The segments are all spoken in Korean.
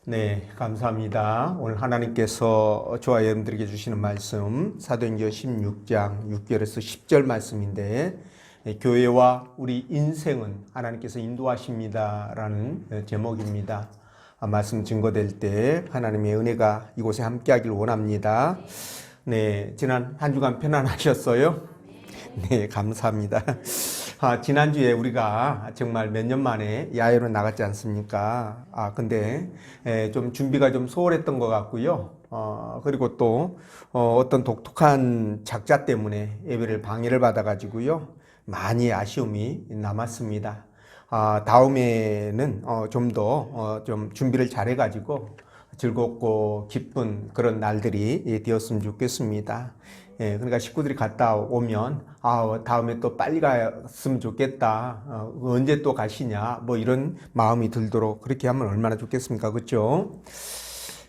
네, 감사합니다. 오늘 하나님께서 저와 여러분들에게 주시는 말씀 사도행전 16장 6절에서 10절 말씀인데 교회와 우리 인생은 하나님께서 인도하십니다라는 제목입니다. 말씀 증거될 때 하나님의 은혜가 이곳에 함께하길 원합니다. 네, 지난 한 주간 편안하셨어요? 네, 감사합니다. 지난주에 우리가 정말 몇 년 만에 야외로 나갔지 않습니까? 근데 좀 준비가 좀 소홀했던 것 같고요. 그리고 또 어떤 독특한 작자 때문에 예배를 방해를 받아가지고요. 많이 아쉬움이 남았습니다. 다음에는 좀 더 좀 준비를 잘해가지고 즐겁고 기쁜 그런 날들이 되었으면 좋겠습니다. 그러니까 식구들이 갔다 오면 다음에 또 빨리 갔으면 좋겠다. 언제 또 가시냐 뭐 이런 마음이 들도록 그렇게 하면 얼마나 좋겠습니까? 그렇죠?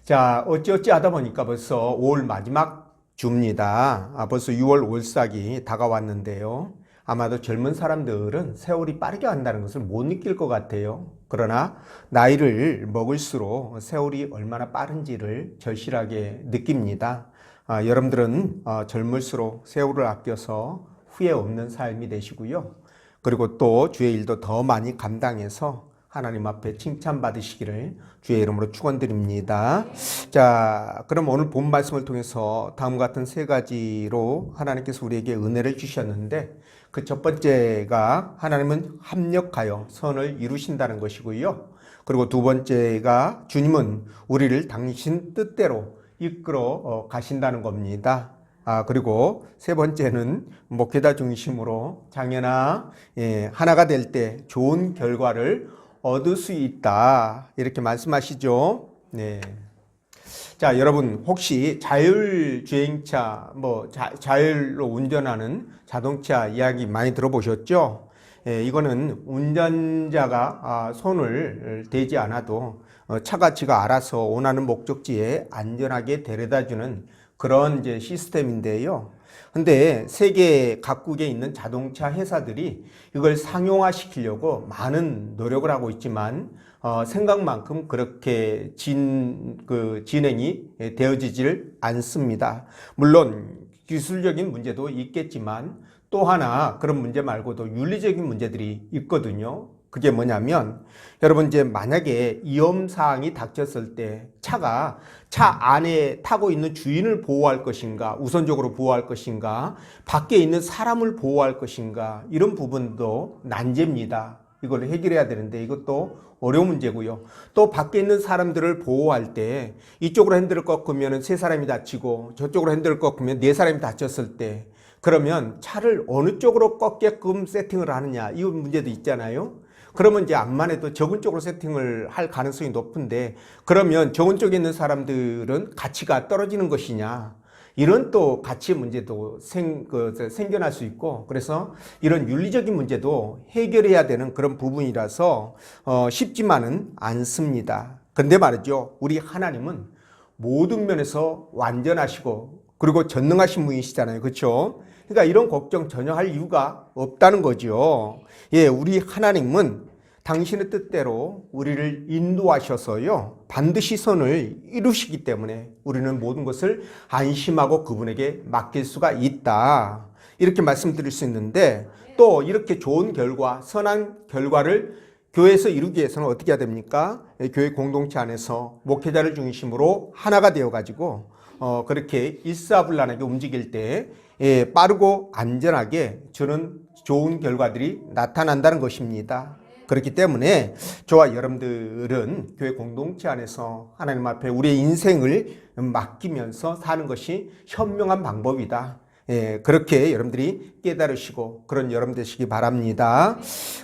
자, 어찌어찌 하다 보니까 벌써 5월 마지막 주입니다. 벌써 6월 올싹이 다가왔는데요. 아마도 젊은 사람들은 세월이 빠르게 간다는 것을 못 느낄 것 같아요. 그러나 나이를 먹을수록 세월이 얼마나 빠른지를 절실하게 느낍니다. 여러분들은 젊을수록 세월을 아껴서 후회 없는 삶이 되시고요. 그리고 또 주의 일도 더 많이 감당해서 하나님 앞에 칭찬받으시기를 주의 이름으로 축원드립니다. 자, 그럼 오늘 본 말씀을 통해서 다음과 같은 세 가지로 하나님께서 우리에게 은혜를 주셨는데 그 첫 번째가 하나님은 합력하여 선을 이루신다는 것이고요. 그리고 두 번째가 주님은 우리를 당신 뜻대로 이끌어 가신다는 겁니다. 그리고 세 번째는 목회자 중심으로 장애나 하나가 될 때 좋은 결과를 얻을 수 있다. 이렇게 말씀하시죠. 네. 자, 여러분 혹시 자율주행차 자율로 운전하는 자동차 이야기 많이 들어보셨죠? 이거는 운전자가 손을 대지 않아도 차가 지가 알아서 원하는 목적지에 안전하게 데려다주는 그런 이제 시스템인데요. 근데 세계 각국에 있는 자동차 회사들이 이걸 상용화시키려고 많은 노력을 하고 있지만 생각만큼 그렇게 진행이 되어지질 않습니다. 물론 기술적인 문제도 있겠지만 또 하나 그런 문제 말고도 윤리적인 문제들이 있거든요. 그게 뭐냐면 여러분 이제 만약에 위험사항이 닥쳤을 때 차 안에 타고 있는 주인을 보호할 것인가 우선적으로 보호할 것인가 밖에 있는 사람을 보호할 것인가 이런 부분도 난제입니다. 이걸 해결해야 되는데 이것도 어려운 문제고요. 또 밖에 있는 사람들을 보호할 때 이쪽으로 핸들을 꺾으면 세 사람이 다치고 저쪽으로 핸들을 꺾으면 네 사람이 다쳤을 때 그러면 차를 어느 쪽으로 꺾게끔 세팅을 하느냐 이 문제도 있잖아요. 그러면 이제 암만 해도 적은 쪽으로 세팅을 할 가능성이 높은데 그러면 적은 쪽에 있는 사람들은 가치가 떨어지는 것이냐 이런 또 가치 문제도 생겨날 수 있고 그래서 이런 윤리적인 문제도 해결해야 되는 그런 부분이라서 쉽지만은 않습니다. 근데 말이죠. 우리 하나님은 모든 면에서 완전하시고 그리고 전능하신 분이시잖아요. 그렇죠? 그러니까 이런 걱정 전혀 할 이유가 없다는 거죠. 우리 하나님은 당신의 뜻대로 우리를 인도하셔서요. 반드시 선을 이루시기 때문에 우리는 모든 것을 안심하고 그분에게 맡길 수가 있다. 이렇게 말씀드릴 수 있는데 또 이렇게 좋은 결과, 선한 결과를 교회에서 이루기 위해서는 어떻게 해야 됩니까? 교회 공동체 안에서 목회자를 중심으로 하나가 되어가지고 그렇게 일사불란하게 움직일 때 빠르고 안전하게 저는 좋은 결과들이 나타난다는 것입니다. 그렇기 때문에 저와 여러분들은 교회 공동체 안에서 하나님 앞에 우리의 인생을 맡기면서 사는 것이 현명한 방법이다. 그렇게 여러분들이 깨달으시고 그런 여러분 되시기 바랍니다.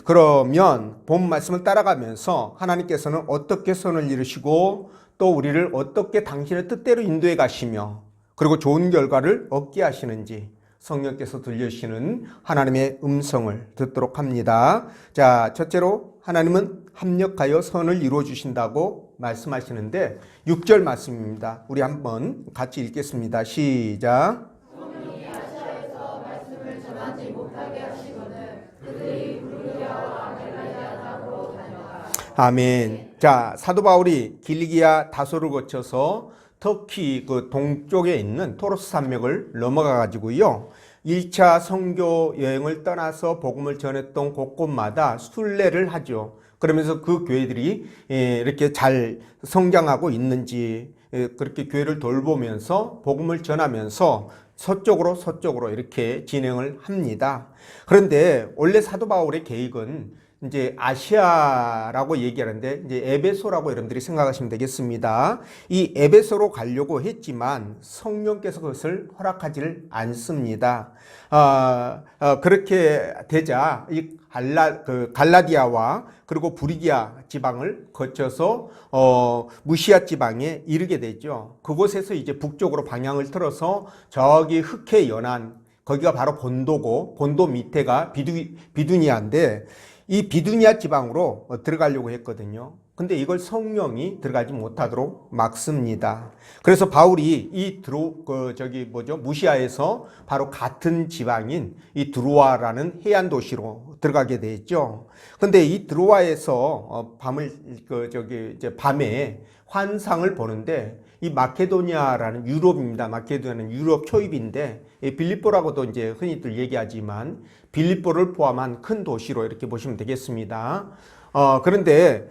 그러면 본 말씀을 따라가면서 하나님께서는 어떻게 선을 이루시고 또 우리를 어떻게 당신의 뜻대로 인도해 가시며 그리고 좋은 결과를 얻게 하시는지 성령께서 들려주시는 하나님의 음성을 듣도록 합니다. 자, 첫째로 하나님은 합력하여 선을 이루어 주신다고 말씀하시는데 6절 말씀입니다. 우리 한번 같이 읽겠습니다. 시작. 성령이 아시아에서 말씀을 전하지 못하게 하시거늘 그들이 부르기아와 갈라디아 땅으로 다녀가. 아멘. 자, 사도 바울이 길리기아 다소를 거쳐서 터키 그 동쪽에 있는 토로스 산맥을 넘어가 가지고요. 1차 선교 여행을 떠나서 복음을 전했던 곳곳마다 순례를 하죠. 그러면서 그 교회들이 이렇게 잘 성장하고 있는지 그렇게 교회를 돌보면서 복음을 전하면서 서쪽으로 이렇게 진행을 합니다. 그런데 원래 사도 바울의 계획은 이제 아시아라고 얘기하는데 이제 에베소라고 여러분들이 생각하시면 되겠습니다. 이 에베소로 가려고 했지만 성령께서 그것을 허락하지를 않습니다. 그렇게 되자 이 갈라디아와 그리고 부리기아 지방을 거쳐서 무시아 지방에 이르게 되죠. 그곳에서 이제 북쪽으로 방향을 틀어서 저기 흑해 연안 거기가 바로 본도고 본도 밑에가 비두니아인데 이 비두니아 지방으로 들어가려고 했거든요. 근데 이걸 성령이 들어가지 못하도록 막습니다. 그래서 바울이 이 무시아에서 바로 같은 지방인 이 드로아라는 해안 도시로 들어가게 되죠. 근데 이 드로아에서 밤에 환상을 보는데 이 마케도니아라는 유럽입니다. 마케도니아는 유럽 초입인데 빌립보라고도 이제 흔히들 얘기하지만 빌립보를 포함한 큰 도시로 이렇게 보시면 되겠습니다. 그런데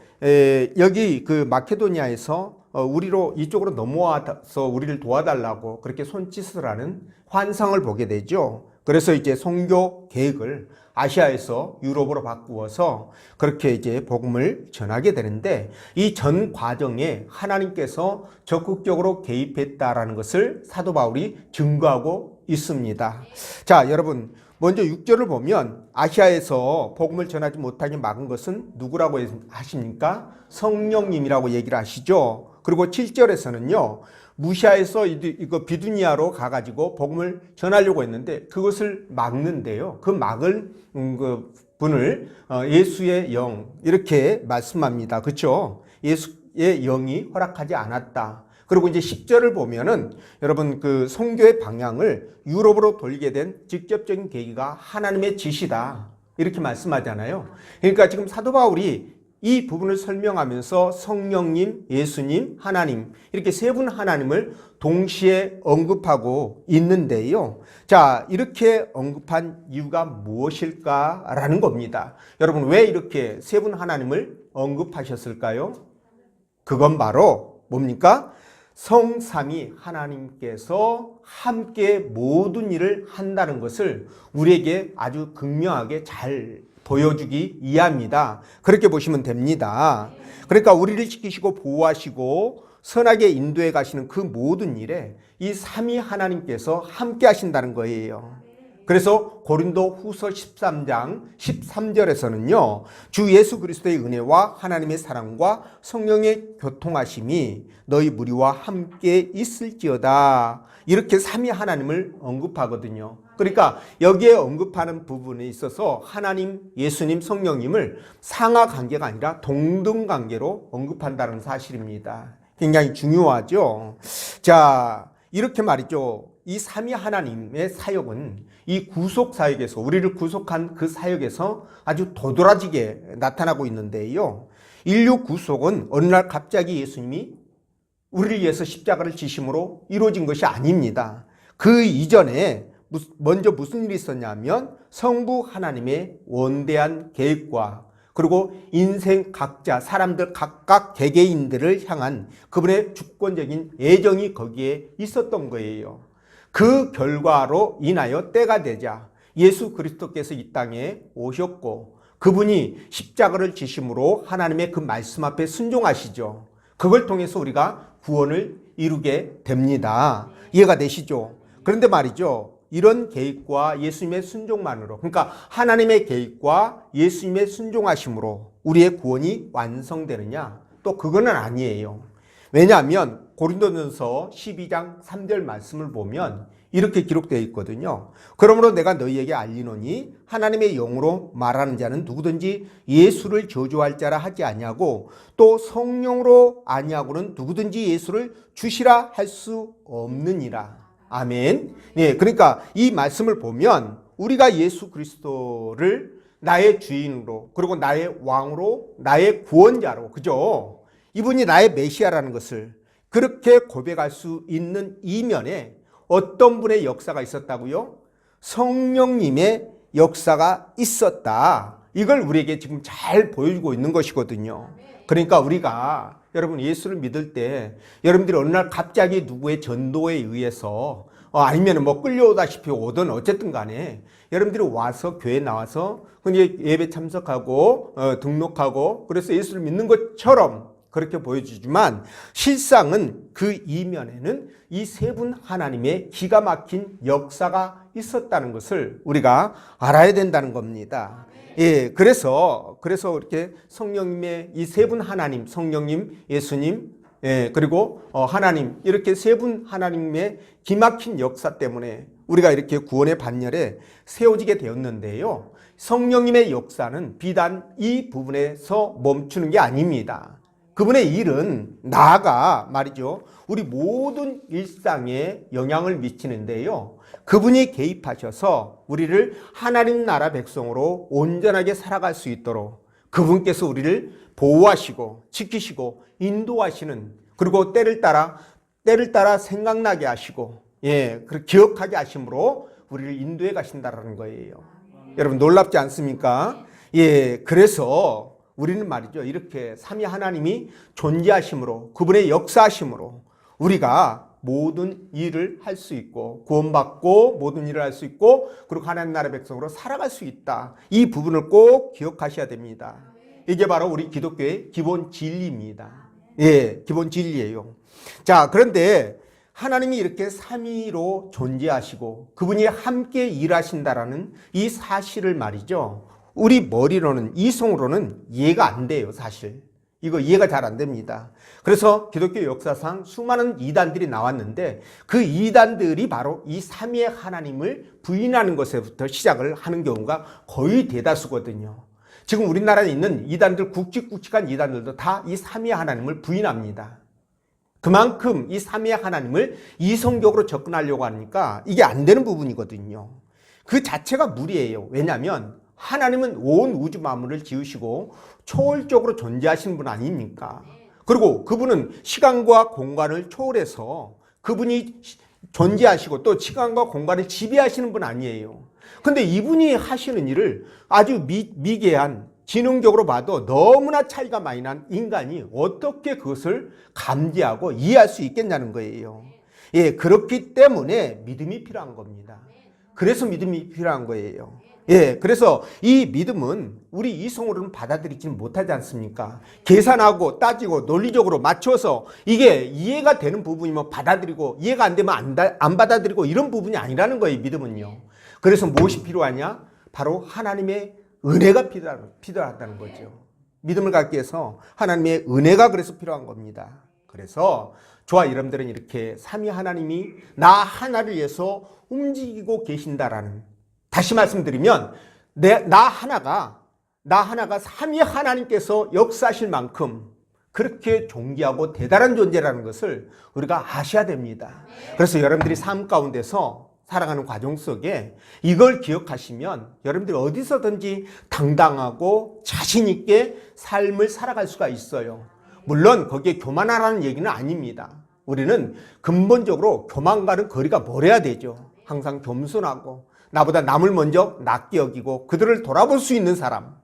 여기 그 마케도니아에서 우리로 이쪽으로 넘어와서 우리를 도와달라고 그렇게 손짓을 하는 환상을 보게 되죠. 그래서 이제 선교 계획을 아시아에서 유럽으로 바꾸어서 그렇게 이제 복음을 전하게 되는데 이 전 과정에 하나님께서 적극적으로 개입했다라는 것을 사도 바울이 증거하고 있습니다. 자, 여러분 먼저 6절을 보면 아시아에서 복음을 전하지 못하게 막은 것은 누구라고 하십니까? 성령님이라고 얘기를 하시죠. 그리고 7절에서는요. 무시아에서 이거 비두니아로 가가지고 복음을 전하려고 했는데 그것을 막는데요. 그 막을 그 분을 예수의 영 이렇게 말씀합니다. 그렇죠? 예수의 영이 허락하지 않았다. 그리고 이제 10절을 보면은 여러분 그 선교의 방향을 유럽으로 돌리게 된 직접적인 계기가 하나님의 지시다. 이렇게 말씀하잖아요. 그러니까 지금 사도 바울이 이 부분을 설명하면서 성령님, 예수님, 하나님 이렇게 세 분 하나님을 동시에 언급하고 있는데요. 자, 이렇게 언급한 이유가 무엇일까라는 겁니다. 여러분 왜 이렇게 세 분 하나님을 언급하셨을까요? 그건 바로 뭡니까? 성삼위 하나님께서 함께 모든 일을 한다는 것을 우리에게 아주 극명하게 잘 보여주기 이해합니다. 그렇게 보시면 됩니다. 그러니까 우리를 지키시고 보호하시고 선하게 인도해 가시는 그 모든 일에 이 삼위 하나님께서 함께 하신다는 거예요. 그래서 고린도 후서 13장 13절에서는요. 주 예수 그리스도의 은혜와 하나님의 사랑과 성령의 교통하심이 너희 무리와 함께 있을지어다. 이렇게 삼위 하나님을 언급하거든요. 그러니까 여기에 언급하는 부분에 있어서 하나님, 예수님, 성령님을 상하 관계가 아니라 동등 관계로 언급한다는 사실입니다. 굉장히 중요하죠. 자, 이렇게 말이죠. 이 삼위 하나님의 사역은 이 구속 사역에서 우리를 구속한 그 사역에서 아주 도드라지게 나타나고 있는데요. 인류 구속은 어느 날 갑자기 예수님이 우리를 위해서 십자가를 지심으로 이루어진 것이 아닙니다. 그 이전에 먼저 무슨 일이 있었냐면 성부 하나님의 원대한 계획과 그리고 인생 각자 사람들 각각 개개인들을 향한 그분의 주권적인 애정이 거기에 있었던 거예요. 그 결과로 인하여 때가 되자 예수 그리스도께서 이 땅에 오셨고 그분이 십자가를 지심으로 하나님의 그 말씀 앞에 순종하시죠. 그걸 통해서 우리가 구원을 이루게 됩니다. 이해가 되시죠? 그런데 말이죠. 이런 계획과 예수님의 순종만으로 그러니까 하나님의 계획과 예수님의 순종하심으로 우리의 구원이 완성되느냐? 또 그거는 아니에요. 왜냐하면 고린도전서 12장 3절 말씀을 보면 이렇게 기록되어 있거든요. 그러므로 내가 너희에게 알리노니 하나님의 영으로 말하는 자는 누구든지 예수를 저주할 자라 하지 아니하고 또 성령으로 아니하고는 누구든지 예수를 주시라 할 수 없느니라. 아멘. 네, 그러니까 이 말씀을 보면 우리가 예수 그리스도를 나의 주인으로, 그리고 나의 왕으로, 나의 구원자로, 그죠? 이분이 나의 메시아라는 것을 그렇게 고백할 수 있는 이면에 어떤 분의 역사가 있었다고요? 성령님의 역사가 있었다. 이걸 우리에게 지금 잘 보여주고 있는 것이거든요. 그러니까 우리가 여러분 예수를 믿을 때 여러분들이 어느 날 갑자기 누구의 전도에 의해서 아니면 뭐 끌려오다시피 오든 어쨌든 간에 여러분들이 와서 교회에 나와서 예배 참석하고 등록하고 그래서 예수를 믿는 것처럼 그렇게 보여주지만 실상은 그 이면에는 이 세 분 하나님의 기가 막힌 역사가 있었다는 것을 우리가 알아야 된다는 겁니다. 예, 그래서 이렇게 성령님의 이 세 분 하나님, 성령님, 예수님, 예, 그리고 하나님 이렇게 세 분 하나님의 기막힌 역사 때문에 우리가 이렇게 구원의 반열에 세워지게 되었는데요. 성령님의 역사는 비단 이 부분에서 멈추는 게 아닙니다. 그분의 일은 나아가 말이죠. 우리 모든 일상에 영향을 미치는데요. 그분이 개입하셔서 우리를 하나님 나라 백성으로 온전하게 살아갈 수 있도록 그분께서 우리를 보호하시고 지키시고 인도하시는 그리고 때를 따라 생각나게 하시고 기억하게 하심으로 우리를 인도해 가신다라는 거예요. 여러분 놀랍지 않습니까? 예, 그래서 우리는 말이죠. 이렇게 삼위 하나님이 존재하심으로 그분의 역사하심으로 우리가 모든 일을 할 수 있고 구원받고 모든 일을 할 수 있고 그리고 하나님 나라 백성으로 살아갈 수 있다. 이 부분을 꼭 기억하셔야 됩니다. 이게 바로 우리 기독교의 기본 진리입니다. 예, 기본 진리예요. 자, 그런데 하나님이 이렇게 삼위로 존재하시고 그분이 함께 일하신다라는 이 사실을 말이죠. 우리 머리로는 이성으로는 이해가 안 돼요, 사실. 이거 이해가 잘 안 됩니다. 그래서 기독교 역사상 수많은 이단들이 나왔는데 그 이단들이 바로 이 삼위의 하나님을 부인하는 것에부터 시작을 하는 경우가 거의 대다수거든요. 지금 우리나라에 있는 이단들, 굵직굵직한 이단들도 다 이 삼위의 하나님을 부인합니다. 그만큼 이 삼위의 하나님을 이성적으로 접근하려고 하니까 이게 안 되는 부분이거든요. 그 자체가 무리예요. 왜냐하면 하나님은 온 우주 만물을 지으시고 초월적으로 존재하시는 분 아닙니까? 그리고 그분은 시간과 공간을 초월해서 그분이 존재하시고 또 시간과 공간을 지배하시는 분 아니에요. 근데 이분이 하시는 일을 아주 미개한 지능적으로 봐도 너무나 차이가 많이 난 인간이 어떻게 그것을 감지하고 이해할 수 있겠냐는 거예요. 예, 그렇기 때문에 믿음이 필요한 겁니다. 그래서 믿음이 필요한 거예요. 예, 그래서 이 믿음은 우리 이성으로는 받아들이지는 못하지 않습니까? 계산하고 따지고 논리적으로 맞춰서 이게 이해가 되는 부분이면 받아들이고 이해가 안 되면 안 받아들이고 이런 부분이 아니라는 거예요, 믿음은요. 그래서 무엇이 필요하냐? 바로 하나님의 은혜가 필요하다는 거죠. 믿음을 갖기 위해서 하나님의 은혜가 그래서 필요한 겁니다. 그래서 저와 여러분들은 이렇게 삼위 하나님이 나 하나를 위해서 움직이고 계신다라는, 다시 말씀드리면 나 하나가 삼위 하나님께서 역사하실 만큼 그렇게 존귀하고 대단한 존재라는 것을 우리가 아셔야 됩니다. 그래서 여러분들이 삶 가운데서 살아가는 과정 속에 이걸 기억하시면 여러분들이 어디서든지 당당하고 자신 있게 삶을 살아갈 수가 있어요. 물론 거기에 교만하라는 얘기는 아닙니다. 우리는 근본적으로 교만과는 거리가 멀어야 되죠. 항상 겸손하고 나보다 남을 먼저 낮게 여기고 그들을 돌아볼 수 있는 사람,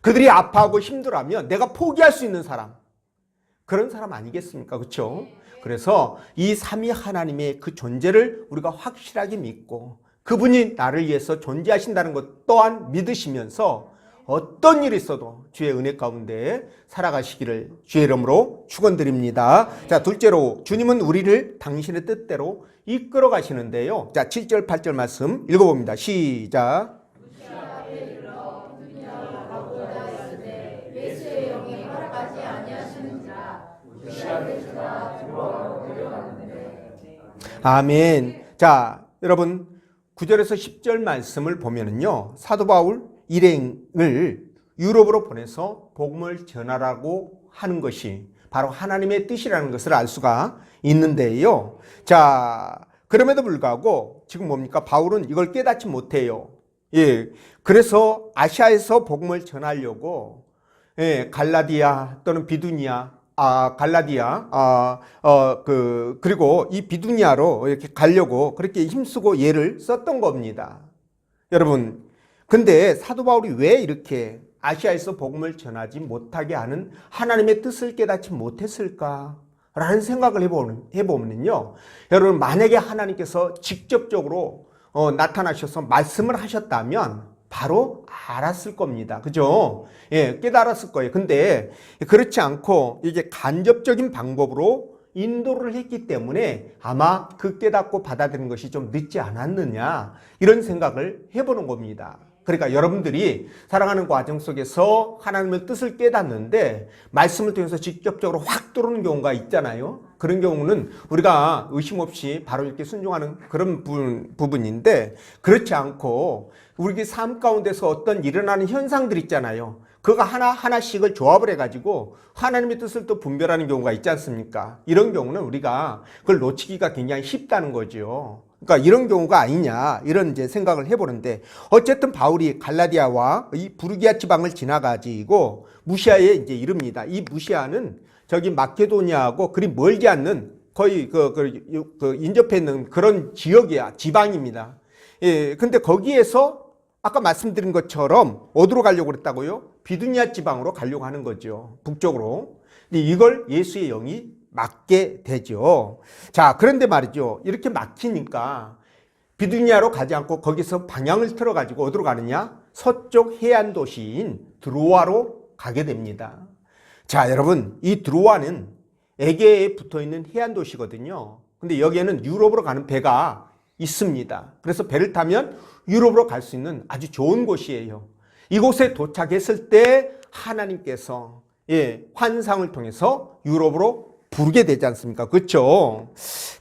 그들이 아파하고 힘들어하면 내가 포기할 수 있는 사람, 그런 사람 아니겠습니까? 그렇죠? 그래서 이 삼위 하나님의 그 존재를 우리가 확실하게 믿고 그분이 나를 위해서 존재하신다는 것 또한 믿으시면서 어떤 일이 있어도 주의 은혜 가운데 살아가시기를 주의 이름으로 축원드립니다. 자, 둘째로 주님은 우리를 당신의 뜻대로 이끌어 가시는데요. 자, 7절 8절 말씀 읽어봅니다. 시작. 아멘. 자, 여러분 9절에서 10절 말씀을 보면은요, 사도 바울 일행을 유럽으로 보내서 복음을 전하라고 하는 것이 바로 하나님의 뜻이라는 것을 알 수가 있는데요. 자, 그럼에도 불구하고 지금 뭡니까? 바울은 이걸 깨닫지 못해요. 예, 그래서 아시아에서 복음을 전하려고 예, 갈라디아 또는 비두니아, 갈라디아, 그리고 이 비두니아로 이렇게 가려고 그렇게 힘쓰고 예를 썼던 겁니다. 여러분, 근데 사도 바울이 왜 이렇게 아시아에서 복음을 전하지 못하게 하는 하나님의 뜻을 깨닫지 못했을까? 라는 생각을 해보면요. 여러분, 만약에 하나님께서 직접적으로 나타나셔서 말씀을 하셨다면 바로 알았을 겁니다. 그죠? 예, 깨달았을 거예요. 근데 그렇지 않고 이게 간접적인 방법으로 인도를 했기 때문에 아마 그 깨닫고 받아들이는 것이 좀 늦지 않았느냐 이런 생각을 해보는 겁니다. 그러니까 여러분들이 살아가는 과정 속에서 하나님의 뜻을 깨닫는데 말씀을 통해서 직접적으로 확 들어오는 경우가 있잖아요. 그런 경우는 우리가 의심 없이 바로 이렇게 순종하는 그런 부분인데 그렇지 않고 우리 삶 가운데서 어떤 일어나는 현상들 있잖아요. 그거 하나씩을 조합을 해가지고 하나님의 뜻을 또 분별하는 경우가 있지 않습니까? 이런 경우는 우리가 그걸 놓치기가 굉장히 쉽다는 거죠. 그러니까 이런 경우가 아니냐 이런 이제 생각을 해보는데 어쨌든 바울이 갈라디아와 이 부르기아 지방을 지나가지고 무시아에 이제 이릅니다. 이 무시아는 저기 마케도니아하고 그리 멀지 않는 거의 인접해 있는 그런 지역이야, 지방입니다. 예, 근데 거기에서 아까 말씀드린 것처럼 어디로 가려고 그랬다고요? 비두니아 지방으로 가려고 하는 거죠. 북쪽으로. 근데 이걸 예수의 영이 막게 되죠. 자, 그런데 말이죠. 이렇게 막히니까 비두니아로 가지 않고 거기서 방향을 틀어가지고 어디로 가느냐? 서쪽 해안 도시인 드로아로 가게 됩니다. 자, 여러분, 이 드로아는 에게에 붙어 있는 해안 도시거든요. 근데 여기에는 유럽으로 가는 배가 있습니다. 그래서 배를 타면 유럽으로 갈 수 있는 아주 좋은 곳이에요. 이곳에 도착했을 때 하나님께서 환상을 통해서 유럽으로 부르게 되지 않습니까? 그렇죠?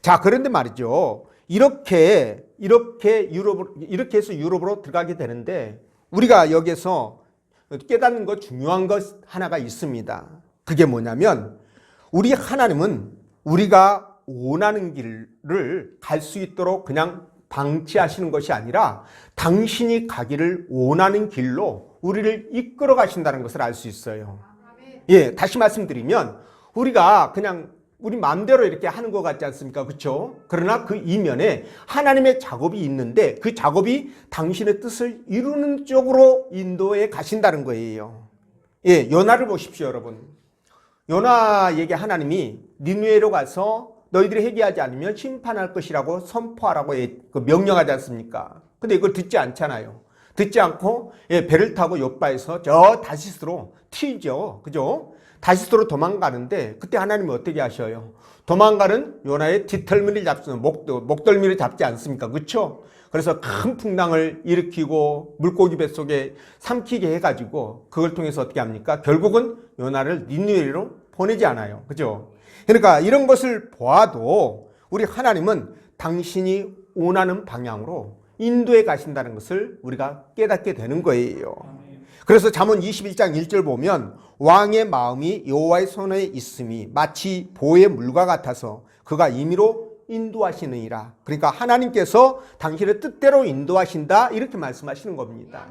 자, 그런데 말이죠. 이렇게 해서 유럽으로 들어가게 되는데 우리가 여기서 깨닫는 것 중요한 것 하나가 있습니다. 그게 뭐냐면 우리 하나님은 우리가 원하는 길을 갈 수 있도록 그냥 방치하시는 것이 아니라 당신이 가기를 원하는 길로 우리를 이끌어 가신다는 것을 알 수 있어요. 예, 다시 말씀드리면 우리가 그냥 우리 마음대로 이렇게 하는 것 같지 않습니까? 그렇죠? 그러나 그 이면에 하나님의 작업이 있는데 그 작업이 당신의 뜻을 이루는 쪽으로 인도해 가신다는 거예요. 예, 요나를 보십시오, 여러분. 요나에게 하나님이 니느웨로 가서 너희들이 회개하지 않으면 심판할 것이라고 선포하라고 명령하지 않습니까? 근데 이걸 듣지 않잖아요. 듣지 않고 배를 타고 욥바에서 저 다시스로 튀죠. 그죠? 다시스로 도망가는데 그때 하나님이 어떻게 하셔요? 도망가는 요나의 뒤털미를 목덜미를 잡지 않습니까? 그렇죠? 그래서 큰 풍랑을 일으키고 물고기 뱃속에 삼키게 해가지고 그걸 통해서 어떻게 합니까? 결국은 요나를 니느웨로 보내지 않아요. 그죠? 그러니까 이런 것을 보아도 우리 하나님은 당신이 원하는 방향으로 인도해 가신다는 것을 우리가 깨닫게 되는 거예요. 그래서 잠언 21장 1절 보면 왕의 마음이 여호와의 손에 있음이 마치 보의 물과 같아서 그가 임의로 인도하시느니라. 그러니까 하나님께서 당신의 뜻대로 인도하신다 이렇게 말씀하시는 겁니다.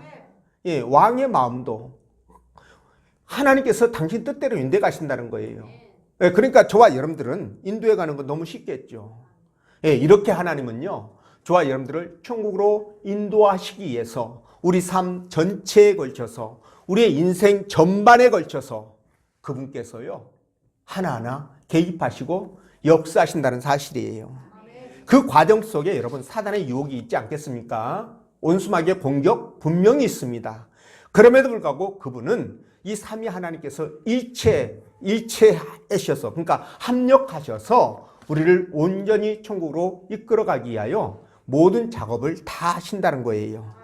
예, 왕의 마음도 하나님께서 당신 뜻대로 인도해 가신다는 거예요. 예, 그러니까 저와 여러분들은 인도해 가는 건 너무 쉽겠죠. 예, 이렇게 하나님은요 저와 여러분들을 천국으로 인도하시기 위해서 우리 삶 전체에 걸쳐서 우리의 인생 전반에 걸쳐서 그분께서요 하나하나 개입하시고 역사하신다는 사실이에요. 그 과정 속에 여러분 사단의 유혹이 있지 않겠습니까? 온수마귀의 공격 분명히 있습니다. 그럼에도 불구하고 그분은 이 삼위 하나님께서 일체하셔서 그러니까 합력하셔서 우리를 온전히 천국으로 이끌어가기 위하여 모든 작업을 다 하신다는 거예요.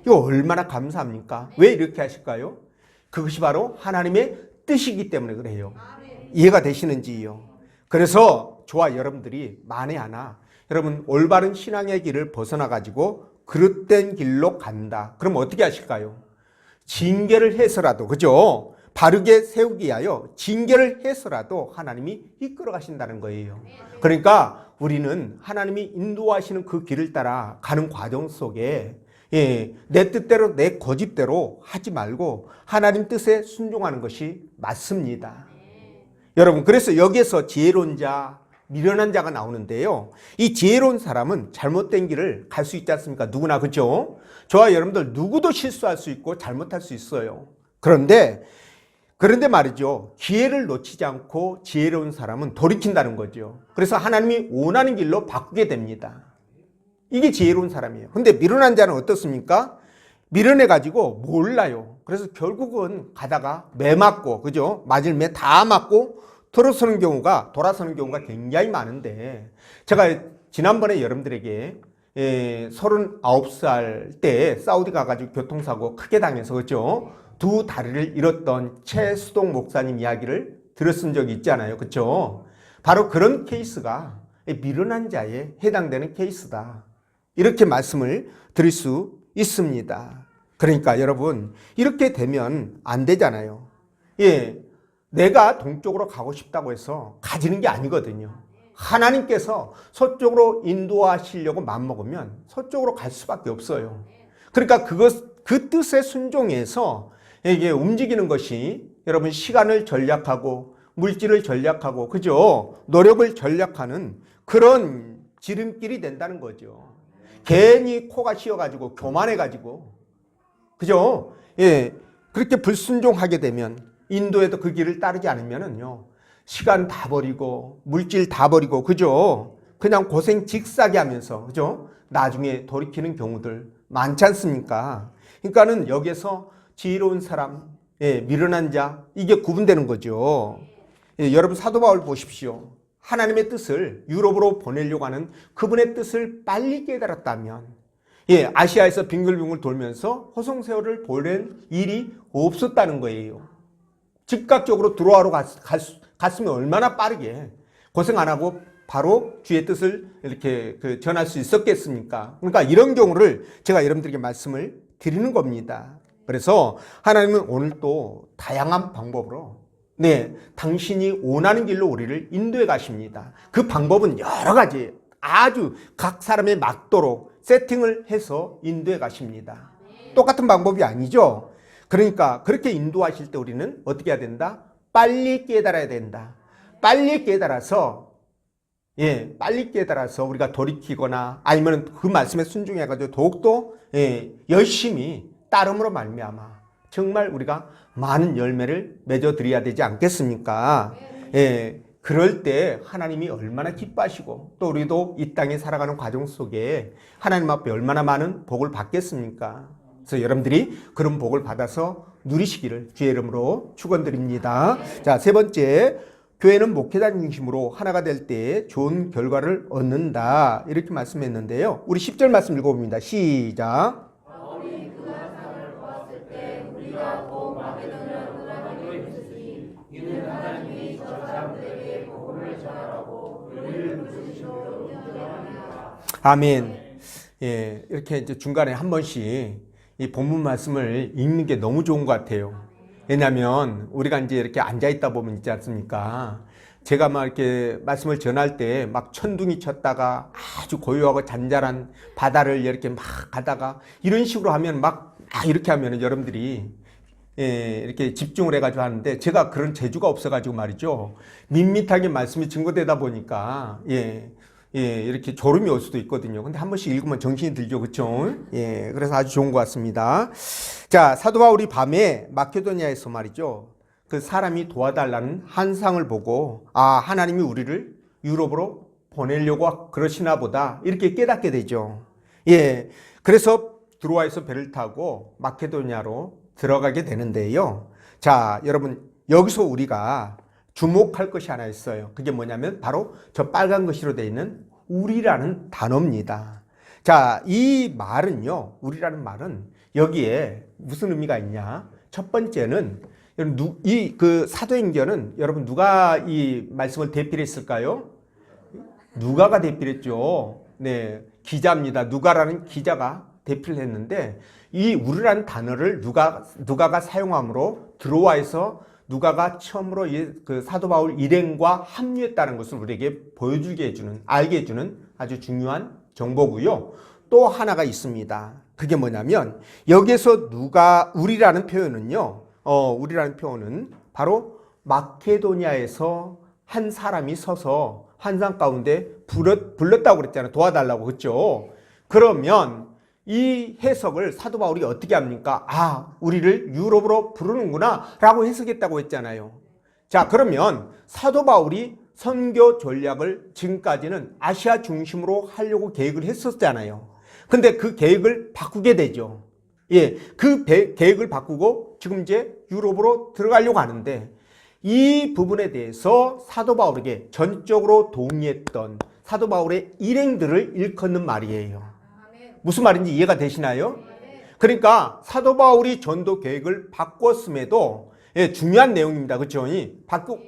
이거 얼마나 감사합니까? 왜 이렇게 하실까요? 그것이 바로 하나님의 뜻이기 때문에 그래요. 이해가 되시는지요? 그래서 저와 여러분들이 만에 하나 여러분 올바른 신앙의 길을 벗어나가지고 그릇된 길로 간다. 그럼 어떻게 하실까요? 징계를 해서라도 그죠? 바르게 세우기 위하여 징계를 해서라도 하나님이 이끌어 가신다는 거예요. 그러니까 우리는 하나님이 인도하시는 그 길을 따라 가는 과정 속에 내 뜻대로 내 고집대로 하지 말고 하나님 뜻에 순종하는 것이 맞습니다. 여러분, 그래서 여기에서 지혜로운 자, 미련한 자가 나오는데요. 이 지혜로운 사람은 잘못된 길을 갈 수 있지 않습니까? 누구나, 그죠? 저와 여러분들 누구도 실수할 수 있고 잘못할 수 있어요. 그런데 말이죠. 기회를 놓치지 않고 지혜로운 사람은 돌이킨다는 거죠. 그래서 하나님이 원하는 길로 바꾸게 됩니다. 이게 지혜로운 사람이에요. 근데 미련한 자는 어떻습니까? 미련해가지고 몰라요. 그래서 결국은 가다가 매 맞고, 그죠? 맞을 매 다 맞고 돌아서는 경우가 굉장히 많은데, 제가 지난번에 여러분들에게 39살 때 사우디 가가지고 교통사고 크게 당해서, 그죠? 두 다리를 잃었던 최수동 목사님 이야기를 들었은 적이 있잖아요. 그죠? 바로 그런 케이스가 미련한 자에 해당되는 케이스다. 이렇게 말씀을 드릴 수 있습니다. 그러니까 여러분, 이렇게 되면 안 되잖아요. 내가 동쪽으로 가고 싶다고 해서 가지는 게 아니거든요. 하나님께서 서쪽으로 인도하시려고 마음먹으면 서쪽으로 갈 수밖에 없어요. 그러니까 그 뜻에 순종해서 이게 움직이는 것이 여러분 시간을 전략하고 물질을 전략하고, 그죠? 노력을 전략하는 그런 지름길이 된다는 거죠. 괜히 코가 씌어가지고 교만해가지고, 그죠? 그렇게 불순종하게 되면, 인도에도 그 길을 따르지 않으면은요, 시간 다 버리고 물질 다 버리고, 그죠? 그냥 고생 직사게 하면서, 그죠? 나중에 돌이키는 경우들 많지 않습니까? 그러니까는 여기에서 지혜로운 사람, 미련한 자, 이게 구분되는 거죠. 여러분, 사도 바울 보십시오. 하나님의 뜻을 유럽으로 보내려고 하는 그분의 뜻을 빨리 깨달았다면, 아시아에서 빙글빙글 돌면서 호송세월을 보낸 일이 없었다는 거예요. 즉각적으로 드로아로 갔으면 얼마나 빠르게 고생 안 하고 바로 주의 뜻을 이렇게 전할 수 있었겠습니까? 그러니까 이런 경우를 제가 여러분들에게 말씀을 드리는 겁니다. 그래서 하나님은 오늘 또 다양한 방법으로 당신이 원하는 길로 우리를 인도해 가십니다. 그 방법은 여러 가지, 아주 각 사람에 맞도록 세팅을 해서 인도해 가십니다. 똑같은 방법이 아니죠. 그러니까 그렇게 인도하실 때 우리는 어떻게 해야 된다? 빨리 깨달아야 된다. 빨리 깨달아서 우리가 돌이키거나 아니면 그 말씀에 순종해가지고 더욱더 열심히 따름으로 말미암아 정말 우리가 많은 열매를 맺어드려야 되지 않겠습니까? 그럴 때 하나님이 얼마나 기뻐하시고 또 우리도 이 땅에 살아가는 과정 속에 하나님 앞에 얼마나 많은 복을 받겠습니까? 그래서 여러분들이 그런 복을 받아서 누리시기를 주의 이름으로 축원드립니다. 자, 세 번째, 교회는 목회자 중심으로 하나가 될 때 좋은 결과를 얻는다. 이렇게 말씀했는데요. 우리 10절 말씀 읽어봅니다. 시작. 아멘. 이렇게 이제 중간에 한 번씩 이 본문 말씀을 읽는 게 너무 좋은 것 같아요. 왜냐하면 우리가 이제 이렇게 앉아 있다 보면 있지 않습니까? 제가 막 이렇게 말씀을 전할 때 막 천둥이 쳤다가 아주 고요하고 잔잔한 바다를 이렇게 막 가다가 이런 식으로 하면 막 이렇게 하면은 여러분들이 이렇게 집중을 해가지고 하는데 제가 그런 재주가 없어가지고 말이죠. 밋밋하게 말씀이 증거되다 보니까 이렇게 졸음이 올 수도 있거든요. 근데 한 번씩 읽으면 정신이 들죠. 그쵸? 그래서 아주 좋은 것 같습니다. 자, 사도 바울이 밤에 마케도니아에서 말이죠. 그 사람이 도와달라는 한상을 보고, 하나님이 우리를 유럽으로 보내려고 그러시나 보다. 이렇게 깨닫게 되죠. 그래서 드로아에서 배를 타고 마케도니아로 들어가게 되는데요. 자, 여러분, 여기서 우리가 주목할 것이 하나 있어요. 그게 뭐냐면 바로 저 빨간 글씨로 되어 있는 우리라는 단어입니다. 자, 이 말은요, 우리라는 말은 여기에 무슨 의미가 있냐? 첫 번째는 그 사도행전은 여러분 누가 이 말씀을 대필했을까요? 누가가 대필했죠. 기자입니다. 누가라는 기자가 대필을 했는데 이 우리라는 단어를 누가가 사용함으로 드로아에서 누가가 처음으로 그 사도 바울 일행과 합류했다는 것을 우리에게 보여주게 해주는, 알게 해주는 아주 중요한 정보고요. 또 하나가 있습니다. 그게 뭐냐면 여기서 누가 우리라는 표현은요. 우리라는 표현은 바로 마케도니아에서 한 사람이 서서 환상 가운데 불렀다고 그랬잖아요. 도와달라고. 그렇죠? 그러면 이 해석을 사도 바울이 어떻게 합니까? 아, 우리를 유럽으로 부르는구나 라고 해석했다고 했잖아요. 자, 그러면 사도 바울이 선교 전략을 지금까지는 아시아 중심으로 하려고 계획을 했었잖아요. 근데 그 계획을 바꾸게 되죠. 예, 그 계획을 바꾸고 지금 이제 유럽으로 들어가려고 하는데 이 부분에 대해서 사도 바울에게 전적으로 동의했던 사도 바울의 일행들을 일컫는 말이에요. 무슨 말인지 이해가 되시나요? 그러니까 사도 바울이 전도 계획을 바꿨음에도 중요한 내용입니다. 그렇죠?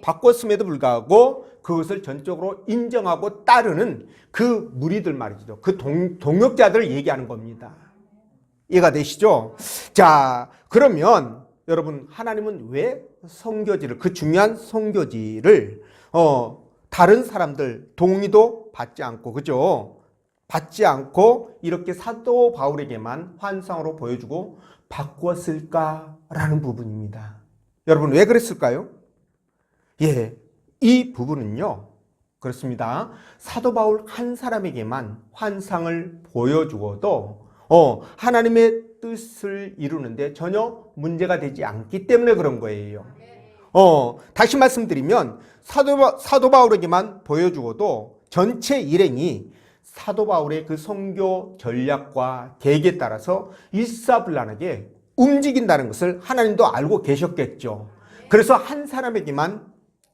바꿨음에도 불구하고 그것을 전적으로 인정하고 따르는 그 무리들 말이죠. 그 동역자들을 얘기하는 겁니다. 이해가 되시죠? 자, 그러면 여러분, 하나님은 왜 선교지를, 그 중요한 선교지를 다른 사람들 동의도 받지 않고, 그죠? 받지 않고 이렇게 사도 바울에게만 환상으로 보여주고 바꾸었을까라는 부분입니다. 여러분, 왜 그랬을까요? 예, 이 부분은요, 그렇습니다. 사도 바울 한 사람에게만 환상을 보여주어도 하나님의 뜻을 이루는데 전혀 문제가 되지 않기 때문에 그런 거예요. 다시 말씀드리면 사도 바울에게만 보여주어도 전체 일행이 사도 바울의 그 선교 전략과 계획에 따라서 일사불란하게 움직인다는 것을 하나님도 알고 계셨겠죠. 그래서 한 사람에게만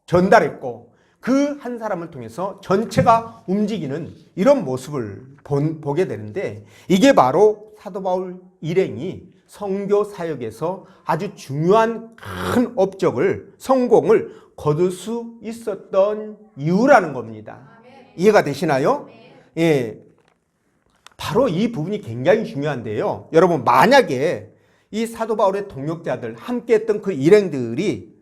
전달했고 그 한 사람을 통해서 전체가 움직이는 이런 모습을 보게 되는데 이게 바로 사도 바울 일행이 선교 사역에서 아주 중요한 큰 업적을 성공을 거둘 수 있었던 이유라는 겁니다. 이해가 되시나요? 예, 바로 이 부분이 굉장히 중요한데요. 여러분, 만약에 이 사도 바울의 동역자들 함께 했던 그 일행들이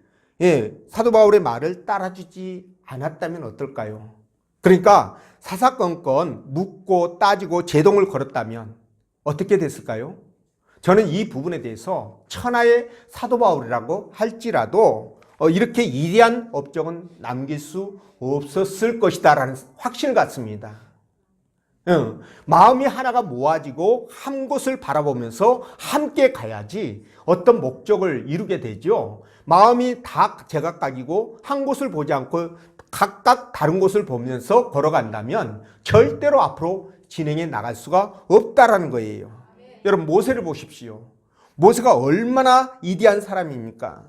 사도 바울의 말을 따라주지 않았다면 어떨까요? 그러니까 사사건건 묻고 따지고 제동을 걸었다면 어떻게 됐을까요? 저는 이 부분에 대해서 천하의 사도 바울이라고 할지라도 이렇게 위대한 업적은 남길 수 없었을 것이다 라는 확신을 갖습니다. 마음이 하나가 모아지고 한 곳을 바라보면서 함께 가야지 어떤 목적을 이루게 되죠. 마음이 다 제각각이고 한 곳을 보지 않고 각각 다른 곳을 보면서 걸어간다면 절대로 앞으로 진행해 나갈 수가 없다라는 거예요. 여러분, 모세를 보십시오. 모세가 얼마나 위대한 사람입니까?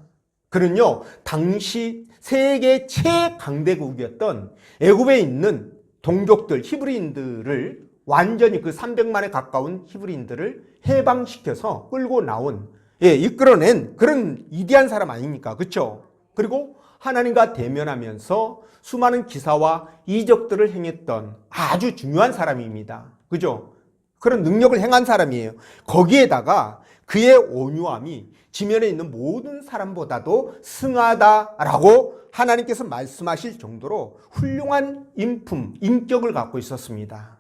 그는요, 당시 세계 최강대국이었던 애굽에 있는 동족들, 히브리인들을 완전히 그 300만에 가까운 히브리인들을 해방시켜서 끌고 나온, 이끌어낸 그런 위대한 사람 아닙니까? 그렇죠? 그리고 하나님과 대면하면서 수많은 기사와 이적들을 행했던 아주 중요한 사람입니다. 그죠? 그런 능력을 행한 사람이에요. 거기에다가 그의 온유함이 지면에 있는 모든 사람보다도 승하다라고 하나님께서 말씀하실 정도로 훌륭한 인격을 갖고 있었습니다.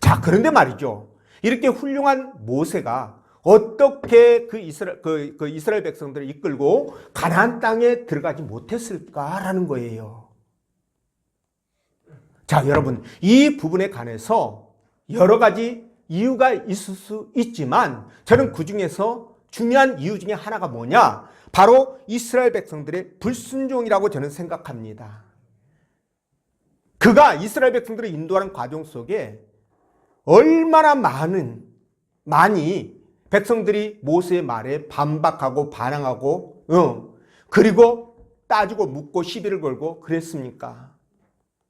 자, 그런데 말이죠. 이렇게 훌륭한 모세가 어떻게 그 이스라엘 백성들을 이끌고 가나안 땅에 들어가지 못했을까라는 거예요. 자, 여러분, 이 부분에 관해서 여러 가지 이유가 있을 수 있지만 저는 그 중에서 중요한 이유 중에 하나가 뭐냐? 바로 이스라엘 백성들의 불순종이라고 저는 생각합니다. 그가 이스라엘 백성들을 인도하는 과정 속에 얼마나 많이 백성들이 모세의 말에 반박하고 반항하고 그리고 따지고 묻고 시비를 걸고 그랬습니까?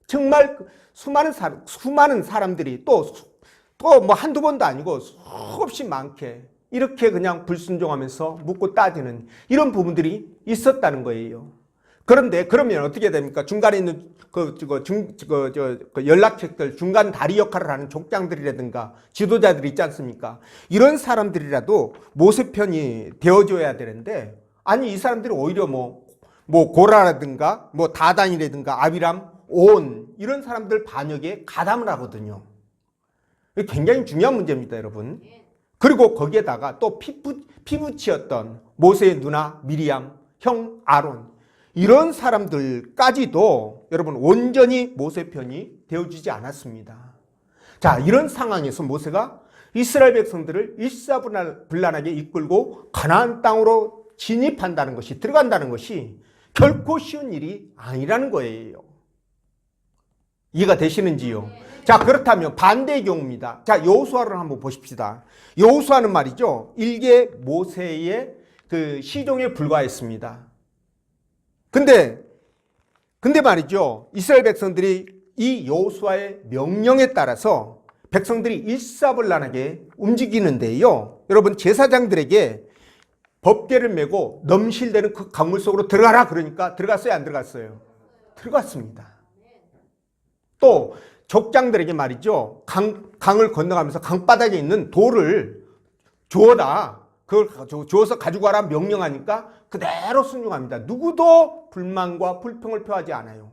정말 수많은 사람들이 또 뭐 한두 번도 아니고 수없이 많게 이렇게 그냥 불순종하면서 묻고 따지는 이런 부분들이 있었다는 거예요. 그런데 그러면 어떻게 됩니까? 중간에 있는 연락책들, 중간 다리 역할을 하는 족장들이라든가 지도자들이 있지 않습니까? 이런 사람들이라도 모세 편이 되어줘야 되는데, 아니, 이 사람들이 오히려 뭐 고라라든가, 뭐 다단이라든가 아비람, 온, 이런 사람들 반역에 가담을 하거든요. 굉장히 중요한 문제입니다, 여러분. 그리고 거기에다가 또 피부치였던 모세의 누나 미리암, 형 아론, 이런 사람들까지도 여러분 온전히 모세 편이 되어주지 않았습니다. 자, 이런 상황에서 모세가 이스라엘 백성들을 일사불란하게 이끌고 가나안 땅으로 진입한다는 것이, 들어간다는 것이 결코 쉬운 일이 아니라는 거예요. 이해가 되시는지요? 자, 그렇다면 반대의 경우입니다. 자, 여호수아를 한번 보십시다. 여호수아는 말이죠, 일개 모세의 그 시종에 불과했습니다. 근데 말이죠, 이스라엘 백성들이 이 여호수아의 명령에 따라서 백성들이 일사불란하게 움직이는데요, 여러분 제사장들에게 법궤를 메고 넘실대는 그 강물 속으로 들어가라 그러니까 들어갔어요, 안 들어갔어요? 들어갔습니다. 또 족장들에게 말이죠, 강을 건너가면서 강바닥에 있는 돌을 주어라, 그걸 주어서 가지고 가라 명령하니까 그대로 순종합니다. 누구도 불만과 불평을 표하지 않아요.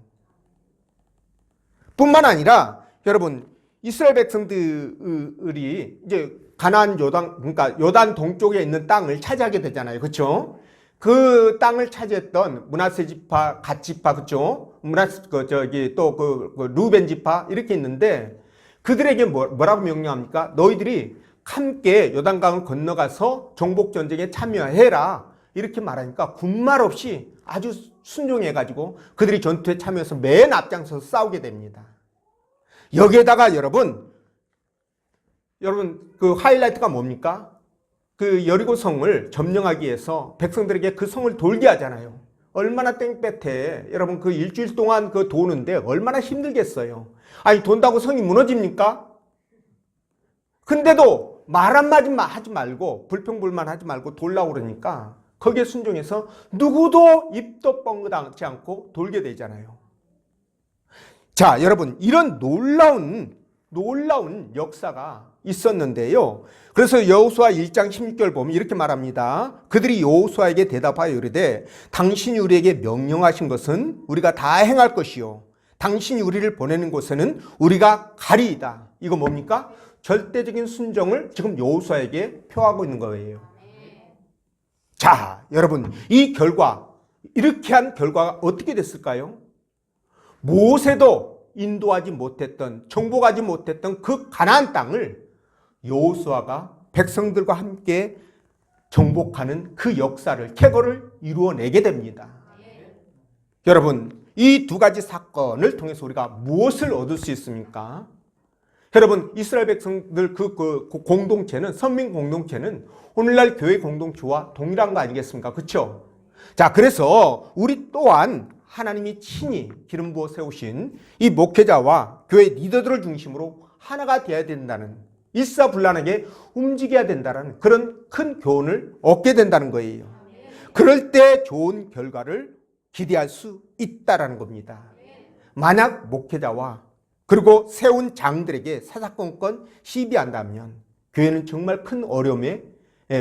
뿐만 아니라 여러분 이스라엘 백성들이 이제 가나안 요단, 그러니까 요단 동쪽에 있는 땅을 차지하게 되잖아요. 그렇죠? 그 땅을 차지했던 므낫세 지파, 갓 지파, 그렇죠? 루벤 지파 이렇게 있는데 그들에게 뭐라고 명령합니까? 너희들이 함께 요단강을 건너가서 정복 전쟁에 참여해라 이렇게 말하니까 군말 없이 아주 순종해가지고 그들이 전투에 참여해서 맨 앞장서서 싸우게 됩니다. 여기에다가 여러분 그 하이라이트가 뭡니까? 그 여리고 성을 점령하기 위해서 백성들에게 그 성을 돌게 하잖아요. 얼마나 땡볕에 여러분 그 일주일 동안 그 도는데 얼마나 힘들겠어요. 아니 돈다고 성이 무너집니까? 근데도 말 한마디 하지 말고 불평불만 하지 말고 돌라고 그러니까 거기에 순종해서 누구도 입도 뻥긋하지 않고 돌게 되잖아요. 자, 여러분 이런 놀라운 역사가 있었는데요. 그래서 여호수아 1장 16절 보면 이렇게 말합니다. 그들이 여호수아에게 대답하여 이르되 당신이 우리에게 명령하신 것은 우리가 다 행할 것이요 당신이 우리를 보내는 곳에는 우리가 가리이다. 이거 뭡니까? 절대적인 순종을 지금 여호수아에게 표하고 있는 거예요. 자, 여러분 이 결과, 이렇게 한 결과가 어떻게 됐을까요? 모세도 인도하지 못했던, 정복하지 못했던 그 가나안 땅을 여호수아가 백성들과 함께 정복하는 그 역사를, 쾌거를 이루어내게 됩니다. 여러분 이 두 가지 사건을 통해서 우리가 무엇을 얻을 수 있습니까? 여러분 이스라엘 백성들 그 공동체는, 선민 공동체는 오늘날 교회 공동체와 동일한 거 아니겠습니까? 그렇죠? 자, 그래서 우리 또한 하나님이 친히 기름 부어 세우신 이 목회자와 교회 리더들을 중심으로 하나가 되어야 된다는, 일사불란하게 움직여야 된다는 그런 큰 교훈을 얻게 된다는 거예요. 그럴 때 좋은 결과를 기대할 수 있다라는 겁니다. 만약 목회자와 그리고 세운 장들에게 사사건건 시비한다면 교회는 정말 큰 어려움에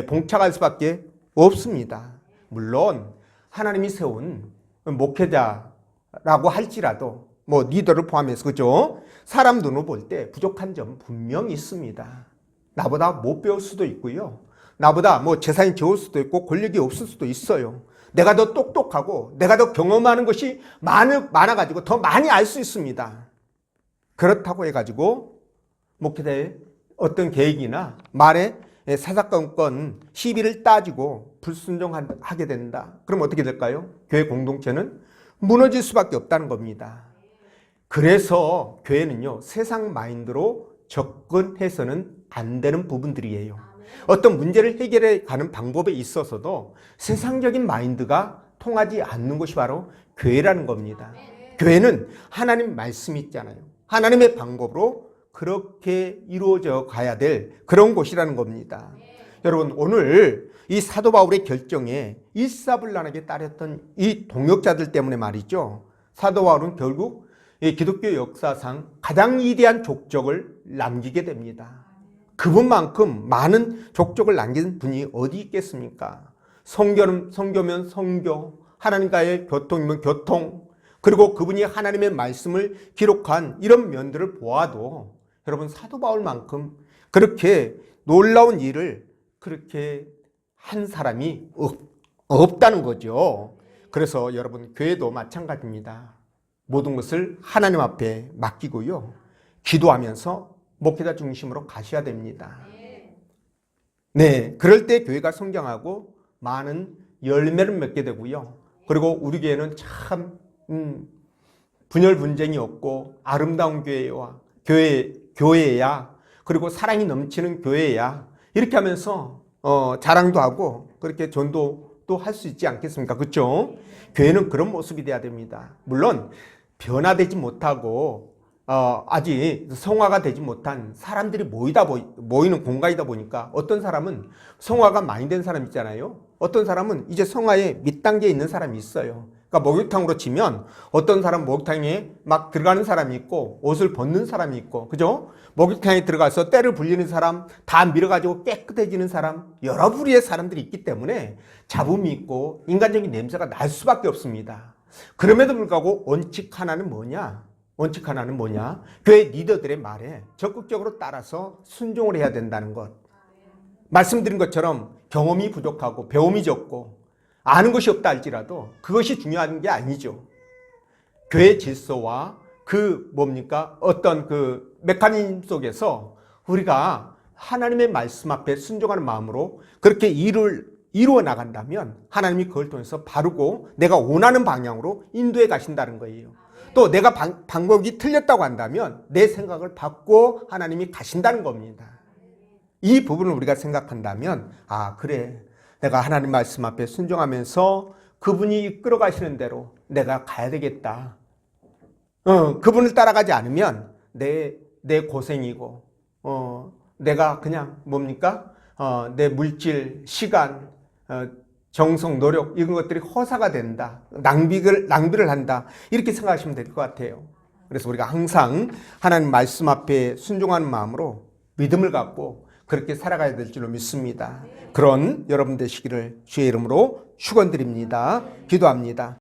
봉착할 수밖에 없습니다. 물론 하나님이 세운 목회자라고 할지라도 뭐 리더를 포함해서, 그죠? 사람 눈으로 볼 때 부족한 점 분명히 있습니다. 나보다 못 배울 수도 있고요, 나보다 뭐 재산이 적을 수도 있고 권력이 없을 수도 있어요. 내가 더 똑똑하고 내가 더 경험하는 것이 많아가지고 더 많이 알 수 있습니다. 그렇다고 해가지고 목회자의 어떤 계획이나 말에 사사건건 시비를 따지고 불순종하게 된다. 그럼 어떻게 될까요? 교회 공동체는 무너질 수밖에 없다는 겁니다. 그래서 교회는요, 세상 마인드로 접근해서는 안 되는 부분들이에요. 어떤 문제를 해결해 가는 방법에 있어서도 세상적인 마인드가 통하지 않는 것이 바로 교회라는 겁니다. 교회는 하나님 말씀이 있잖아요. 하나님의 방법으로 그렇게 이루어져 가야 될 그런 곳이라는 겁니다. 여러분 오늘 이 사도 바울의 결정에 일사불란하게 따랐던 이 동역자들 때문에 말이죠, 사도 바울은 결국 이 기독교 역사상 가장 위대한 족적을 남기게 됩니다. 그분만큼 많은 족적을 남긴 분이 어디 있겠습니까? 성교면 성교, 하나님과의 교통이면 교통, 그리고 그분이 하나님의 말씀을 기록한 이런 면들을 보아도 여러분 사도 바울만큼 그렇게 놀라운 일을 그렇게 한 사람이 없다는 거죠. 그래서 여러분, 교회도 마찬가지입니다. 모든 것을 하나님 앞에 맡기고요. 기도하면서 목회자 중심으로 가셔야 됩니다. 네, 그럴 때 교회가 성장하고 많은 열매를 맺게 되고요. 그리고 우리 교회는 참 분열 분쟁이 없고 아름다운 교회야. 그리고 사랑이 넘치는 교회야. 이렇게 하면서 자랑도 하고 그렇게 전도도 할 수 있지 않겠습니까? 그렇죠? 교회는 그런 모습이 돼야 됩니다. 물론 변화되지 못하고 아직 성화가 되지 못한 사람들이 모이는 공간이다 보니까 어떤 사람은 성화가 많이 된 사람 있잖아요. 어떤 사람은 이제 성화의 밑단계에 있는 사람이 있어요. 그러니까 목욕탕으로 치면 어떤 사람 목욕탕에 막 들어가는 사람이 있고 옷을 벗는 사람이 있고, 그죠? 목욕탕에 들어가서 때를 불리는 사람, 다 밀어가지고 깨끗해지는 사람, 여러 부류의 사람들이 있기 때문에 잡음이 있고 인간적인 냄새가 날 수밖에 없습니다. 그럼에도 불구하고 원칙 하나는 뭐냐? 교회 리더들의 말에 적극적으로 따라서 순종을 해야 된다는 것. 말씀드린 것처럼 경험이 부족하고 배움이 적고 아는 것이 없다 할지라도 그것이 중요한 게 아니죠. 교회 질서와 어떤 그 메커니즘 속에서 우리가 하나님의 말씀 앞에 순종하는 마음으로 그렇게 일을 이루어 나간다면 하나님이 그걸 통해서 바르고 내가 원하는 방향으로 인도해 가신다는 거예요. 또 내가 방법이 틀렸다고 한다면 내 생각을 바꿔 하나님이 가신다는 겁니다. 이 부분을 우리가 생각한다면 그래, 내가 하나님 말씀 앞에 순종하면서 그분이 이끌어 가시는 대로 내가 가야 되겠다. 그분을 따라가지 않으면 내 고생이고 내가 그냥 내 물질, 시간, 정성, 노력 이런 것들이 허사가 된다. 낭비를 한다. 이렇게 생각하시면 될 것 같아요. 그래서 우리가 항상 하나님 말씀 앞에 순종하는 마음으로 믿음을 갖고 그렇게 살아가야 될 줄로 믿습니다. 그런 여러분 되시기를 주의 이름으로 축원드립니다. 기도합니다.